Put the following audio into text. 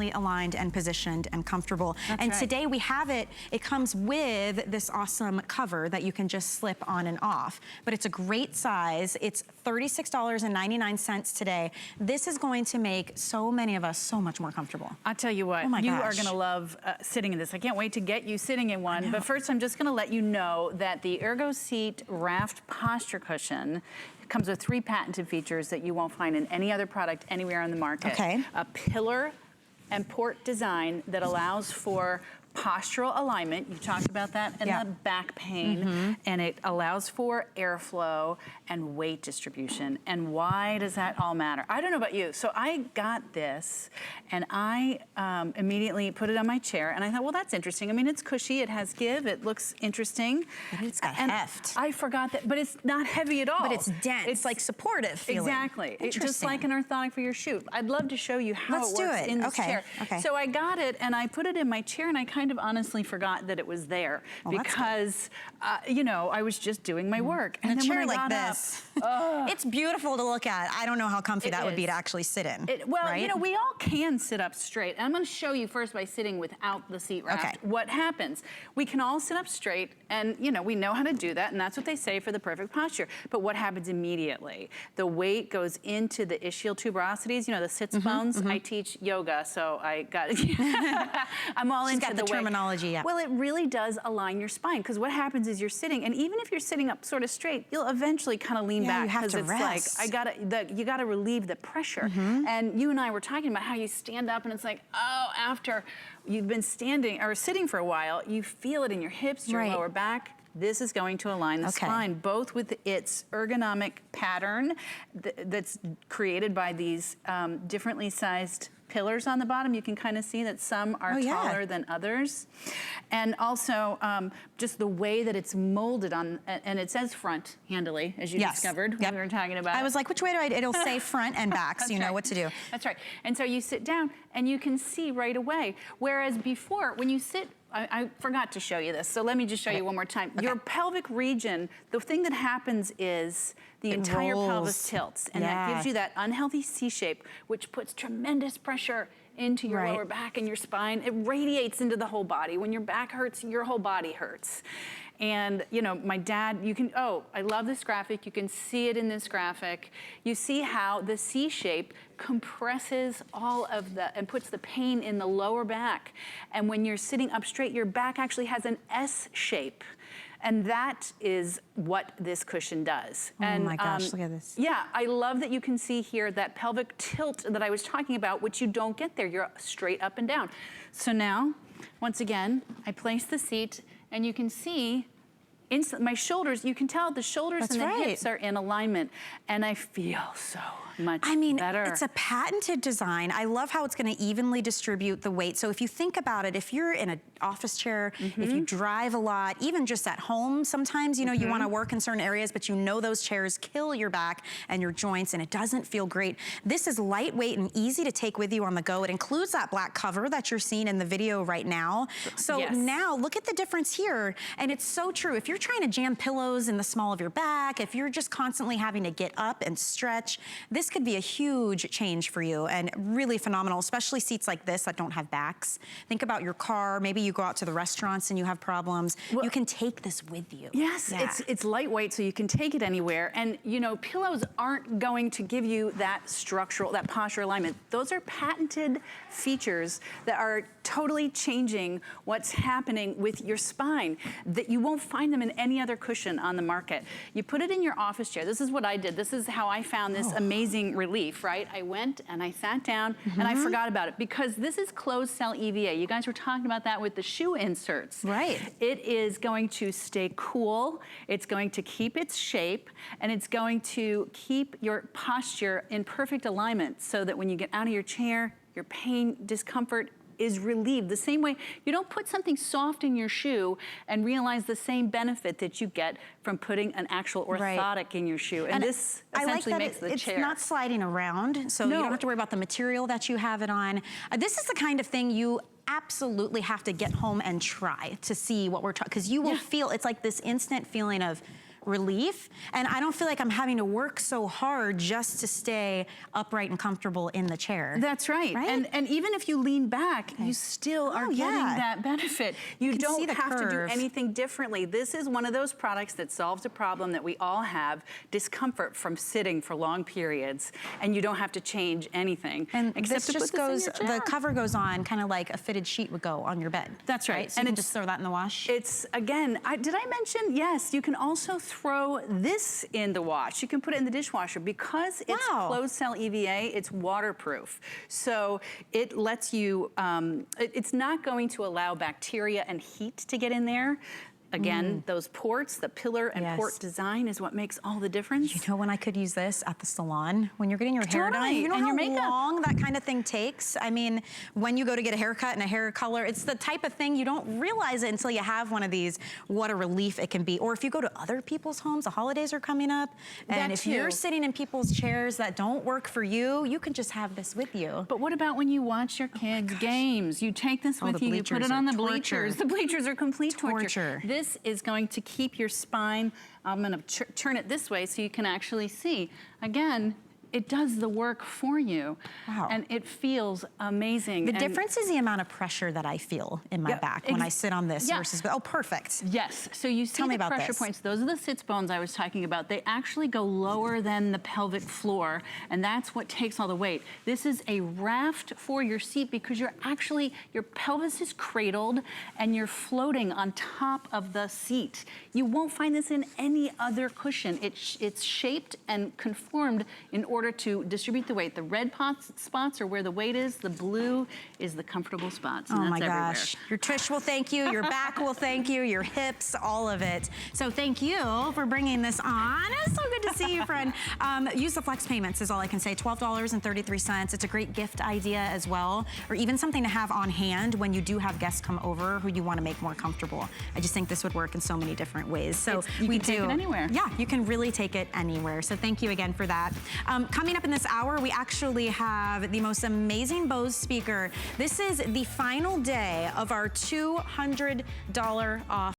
aligned and positioned and comfortable. That's and right. today we have it comes with this awesome cover that you can just slip on and off. But it's a great size. It's $36.99 today. This is going to make so many of us so much more comfortable. I'll tell you what, oh my you gosh. are gonna love sitting in this. I can't wait to get you sitting in one. But first, I'm just gonna let you know that the ergoSEET Raft Posture Cushion comes with 3 patented features that you won't find in any other product anywhere on the market. Okay. A pillar and port design that allows for postural alignment. You talked about that in the back pain, and it allows for airflow and weight distribution. And why does that all matter? I don't know about you. So I got this and I immediately put it on my chair and I thought, well, that's interesting. I mean, it's cushy, it has give, it looks interesting. But it's got heft. I forgot that, but it's not heavy at all. But it's dense. It's like supportive feeling. Exactly. It's just like an orthotic for your shoe. I'd love to show you how it works in this chair. Okay. So I got it and I put it in my chair and I kind of honestly forgot that it was there because, you know, I was just doing my work. And then a chair when I like got this, up, it's beautiful to look at. I don't know how comfy that would be to actually sit in. Well, right? you know, we all can sit up straight. And I'm going to show you first by sitting without the seat raft what happens. We can all sit up straight and, you know, we know how to do that. And that's what they say for the perfect posture. But what happens immediately? The weight goes into the ischial tuberosities, you know, the sits bones. I teach yoga, so I got it. I'm all into the terminology. Well, it really does align your spine because what happens is you're sitting, and even if you're sitting up sort of straight, you'll eventually kind of lean back because it's rest. like you gotta relieve the pressure. And you and I were talking about how you stand up and it's like, oh, after you've been standing or sitting for a while, you feel it in your hips, your lower back. This is going to align the spine, both with its ergonomic pattern that's created by these differently sized pillars on the bottom. You can kind of see that some are taller than others. And also just the way that it's molded on, and it says front handily, as you discovered when we were talking about it. I was like, which way do I, it'll say front and back, so you know what to do. That's right. And so you sit down and you can see right away. Whereas before, when you sit, I forgot to show you this, so let me just show you one more time. Your pelvic region, the thing that happens is the entire pelvis tilts, and that gives you that unhealthy C shape, which puts tremendous pressure into your lower back and your spine. It radiates into the whole body. When your back hurts, your whole body hurts. And, you know, my dad, you can, I love this graphic. You can see it in this graphic. You see how the C shape compresses all of the, and puts the pain in the lower back. And when you're sitting up straight, your back actually has an S shape. And that is what this cushion does. Oh my gosh, look at this. Yeah, I love that you can see here that pelvic tilt that I was talking about, which you don't get there. You're straight up and down. So now, once again, I place the seat and you can see my shoulders, you can tell the shoulders and the hips are in alignment. And I feel so much better. It's a patented design. I love how it's gonna evenly distribute the weight. So if you think about it, if you're in an office chair, if you drive a lot, even just at home, sometimes, you know, you wanna work in certain areas, but you know those chairs kill your back and your joints and it doesn't feel great. This is lightweight and easy to take with you on the go. It includes that black cover that you're seeing in the video right now. So now look at the difference here. And it's so true. If you're trying to jam pillows in the small of your back, if you're just constantly having to get up and stretch, this could be a huge change for you and really phenomenal, especially seats like this that don't have backs. Think about your car. Maybe you go out to the restaurants and you have problems. Well, you can take this with you. Yes, it's lightweight, so you can take it anywhere. And you know, pillows aren't going to give you that structural, that posture alignment. Those are patented features that are totally changing what's happening with your spine, that you won't find them in any other cushion on the market. You put it in your office chair. This is what I did. This is how I found this amazing relief, right? I went and I sat down and I forgot about it because this is closed cell EVA. You guys were talking about that with the shoe inserts. Right. It is going to stay cool. It's going to keep its shape and it's going to keep your posture in perfect alignment so that when you get out of your chair, your pain, discomfort is relieved. The same way you don't put something soft in your shoe and realize the same benefit that you get from putting an actual orthotic in your shoe. And this essentially makes the chair. It's not sliding around, so you don't have to worry about the material that you have it on. This is the kind of thing you absolutely have to get home and try to see what we're talking, because you will feel, it's like this instant feeling of relief, and I don't feel like I'm having to work so hard just to stay upright and comfortable in the chair. That's right. And even if you lean back, you still are getting that benefit. You don't have to do anything differently. This is one of those products that solves a problem that we all have, discomfort from sitting for long periods, and you don't have to change anything. And except this just goes, the cover goes on kind of like a fitted sheet would go on your bed. That's right. So you can just throw that in the wash. It's, again, did I mention, yes, you can also throw this in the wash. You can put it in the dishwasher. Because it's closed cell EVA, it's waterproof. So it lets you, it's not going to allow bacteria and heat to get in there. Again, those ports, the pillar and port design is what makes all the difference. You know when I could use this? At the salon. When you're getting your hair done, you know how long that kind of thing takes? I mean, when you go to get a haircut and a hair color, it's the type of thing you don't realize it until you have one of these, what a relief it can be. Or if you go to other people's homes, the holidays are coming up, and if you're sitting in people's chairs that don't work for you, you can just have this with you. But what about when you watch your kids' games? You take this with you, you put it on the bleachers. The bleachers are complete torture. This is going to keep your spine. I'm going to turn it this way so you can actually see. Again, it does the work for you. Wow. And it feels amazing. The difference is the amount of pressure that I feel in my back when I sit on this versus, oh, perfect. Yes, so you see the pressure points. Those are the sits bones I was talking about. They actually go lower than the pelvic floor, and that's what takes all the weight. This is a raft for your seat because you're actually, your pelvis is cradled and you're floating on top of the seat. You won't find this in any other cushion. It's shaped and conformed in order to distribute the weight. The red spots are where the weight is. The blue is the comfortable spots. And oh my gosh. Your tush will thank you. Your back will thank you. Your hips, all of it. So thank you for bringing this on. It's so good to see you, friend. Use the flex payments is all I can say. $12.33. It's a great gift idea as well, or even something to have on hand when you do have guests come over who you want to make more comfortable. I just think this would work in so many different ways. So you can take it anywhere. Yeah, you can really take it anywhere. So thank you again for that. Coming up in this hour, we actually have the most amazing Bose speaker. This is the final day of our $200 off